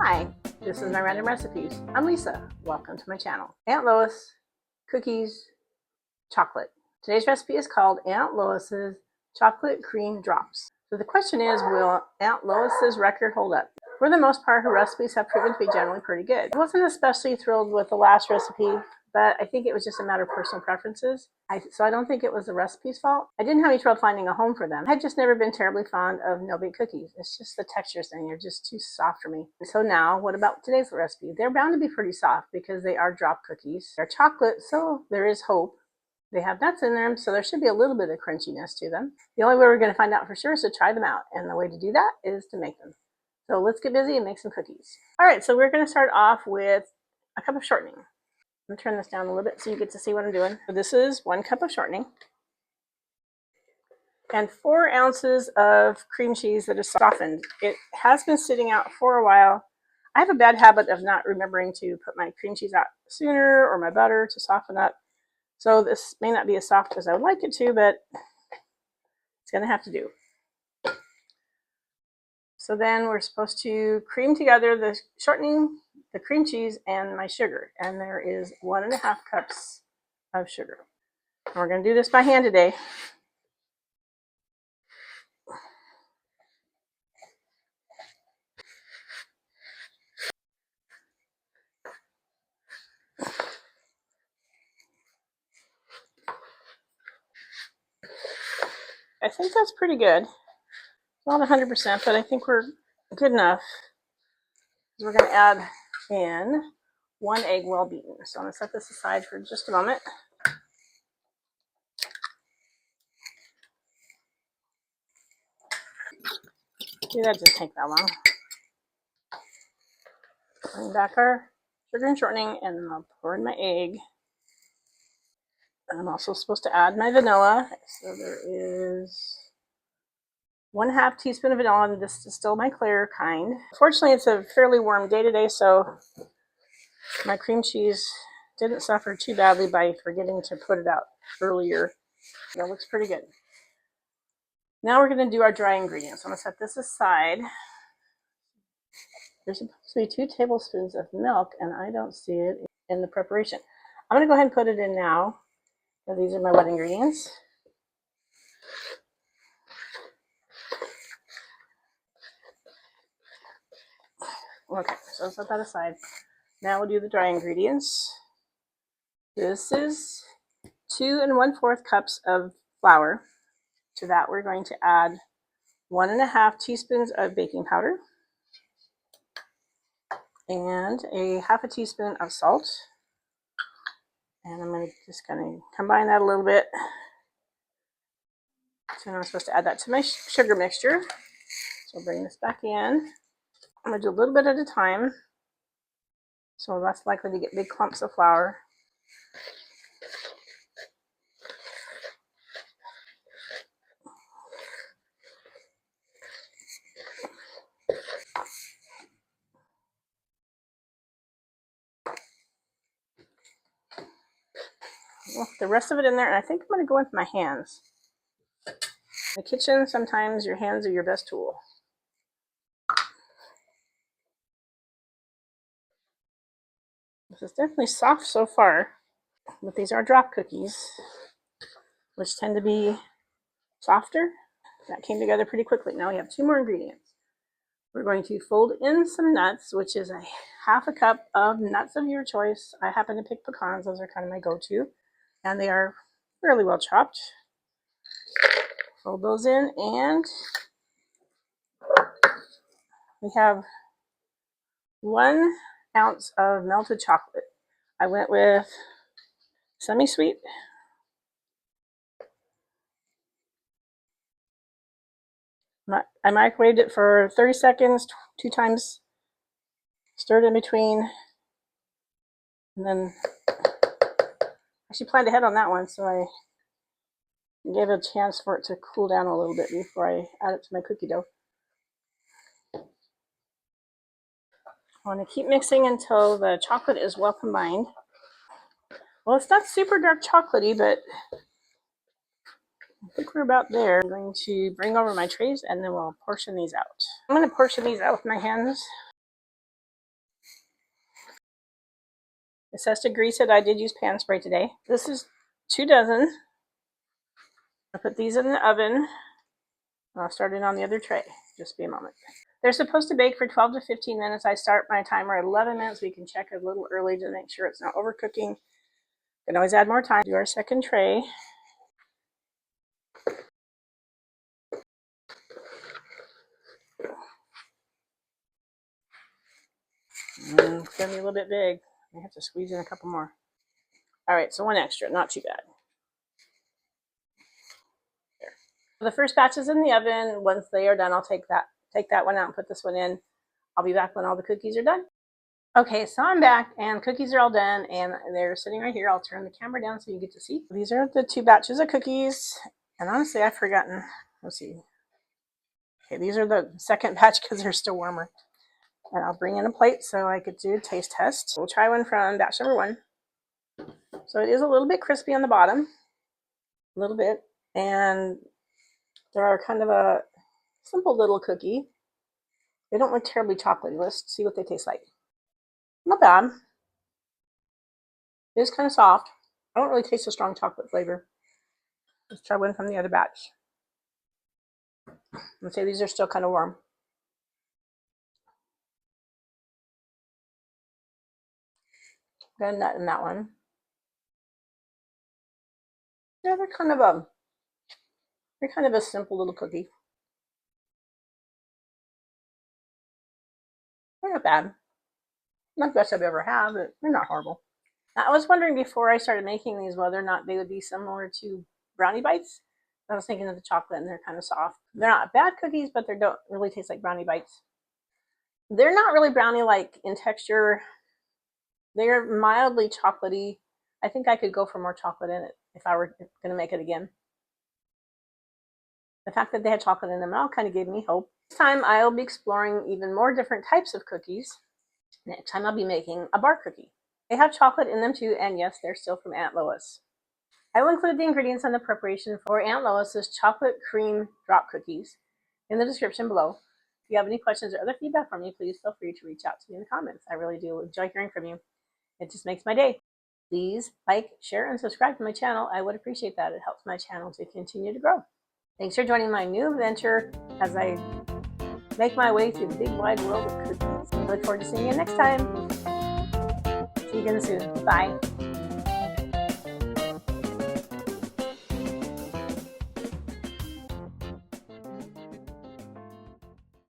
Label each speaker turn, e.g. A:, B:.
A: Hi, this is my random recipes. I'm Lisa. Welcome to my channel. Aunt Lois, cookies, chocolate. Today's recipe is called Aunt Lois's chocolate cream drops. So the question is, will Aunt Lois's record hold up? For the most part, her recipes have proven to be generally pretty good. I wasn't especially thrilled with the last recipe, but I think it was just a matter of personal preferences. So I don't think it was the recipe's fault. I didn't have any trouble finding a home for them. I had just never been terribly fond of no-bake cookies. It's just the textures thing. They're just too soft for me. So now, what about today's recipe? They're bound to be pretty soft because they are drop cookies. They're chocolate, so there is hope. They have nuts in them, so there should be a little bit of crunchiness to them. The only way we're going to find out for sure is to try them out, and the way to do that is to make them. So let's get busy and make some cookies. All right, so we're going to start off with a cup of shortening. I'm going to turn this down a little bit so you get to see what I'm doing. So this is 1 cup of shortening and 4 ounces of cream cheese that is softened. It has been sitting out for a while. I have a bad habit of not remembering to put my cream cheese out sooner or my butter to soften up. So this may not be as soft as I would like it to, but it's going to have to do. So then we're supposed to cream together the shortening, the cream cheese, and my sugar. And there is 1.5 cups of sugar. And we're going to do this by hand today. I think that's pretty good. Not 100%, but I think we're good enough. We're going to add in 1 egg well beaten. So I'm going to set this aside for just a moment. See, that doesn't take that long. Bring back our sugar and shortening, and then I'll pour in my egg. And I'm also supposed to add my vanilla. So there is 1/2 teaspoon of vanilla, and this is still my clear kind. Fortunately, it's a fairly warm day today, so my cream cheese didn't suffer too badly by forgetting to put it out earlier. That looks pretty good. Now we're going to do our dry ingredients. I'm going to set this aside. There's supposed to be 2 tablespoons of milk, and I don't see it in the preparation. I'm going to go ahead and put it in now. So these are my wet ingredients. Okay, so set that aside. Now we'll do the dry ingredients. This is 2 1/4 cups of flour. To that, we're going to add 1.5 teaspoons of baking powder and 1/2 teaspoon of salt. And I'm just going to combine that a little bit. So now I'm supposed to add that to my sugar mixture. So I'll bring this back in. I'm going to do a little bit at a time. So less likely to get big clumps of flour. Well, the rest of it in there, and I think I'm going to go with my hands. In the kitchen, sometimes your hands are your best tool. This is definitely soft so far, but these are drop cookies, which tend to be softer. That came together pretty quickly. Now we have 2 more ingredients. We're going to fold in some nuts, which is 1/2 cup of nuts of your choice. I happen to pick pecans. Those are kind of my go-to, and they are fairly well chopped. Fold those in, and we have 1 ounce of melted chocolate. I went with semi-sweet. I microwaved it for 30 seconds, 2 times, stirred in between, and then I actually planned ahead on that one, so I gave a chance for it to cool down a little bit before I add it to my cookie dough. I want to keep mixing until the chocolate is well combined. Well, it's not super dark chocolatey, but I think we're about there. I'm going to bring over my trays, and then we'll portion these out. I'm going to portion these out with my hands. It says to grease it. I did use pan spray today. This is 2 dozen. I put these in the oven. I'll start it on the other tray. Just be a moment. They're supposed to bake for 12 to 15 minutes. I start my timer at 11 minutes. We can check a little early to make sure it's not overcooking. You can always add more time. Do our second tray. It's gonna be a little bit big. I have to squeeze in a couple more. All right, so 1 extra, not too bad. There. The first batch is in the oven. Once they are done, I'll take that one out and put this one in. I'll be back when all the cookies are done. Okay, so I'm back and cookies are all done and they're sitting right here. I'll turn the camera down so you get to see. These are the 2 batches of cookies. And honestly, I've forgotten. Let's see. Okay, these are the second batch because they're still warmer. And I'll bring in a plate so I could do a taste test. We'll try one from batch number 1. So it is a little bit crispy on the bottom. A little bit. And they're kind of a simple little cookie. They don't look terribly chocolatey. Let's see what they taste like. Not bad. It is kind of soft. I don't really taste a strong chocolate flavor. Let's try one from the other batch. Let's say these are still kind of warm. Got a nut in that one. Yeah, they're kind of a simple little cookie. They're not bad. Not the best I've ever had, but they're not horrible. Now, I was wondering before I started making these whether or not they would be similar to brownie bites. I was thinking of the chocolate and they're kind of soft. They're not bad cookies, but they don't really taste like brownie bites. They're not really brownie-like in texture. They're mildly chocolatey. I think I could go for more chocolate in it if I were going to make it again. The fact that they had chocolate in them all kind of gave me hope. This time I'll be exploring even more different types of cookies. Next time I'll be making a bar cookie. They have chocolate in them too, and yes, they're still from Aunt Lois. I will include the ingredients and the preparation for Aunt Lois's chocolate cream drop cookies in the description below. If you have any questions or other feedback from me, please feel free to reach out to me in the comments. I really do enjoy hearing from you. It just makes my day. Please like, share, and subscribe to my channel. I would appreciate that. It helps my channel to continue to grow. Thanks for joining my new venture as I make my way through the big wide world of cookies. I look forward to seeing you next time. See you again soon. Bye.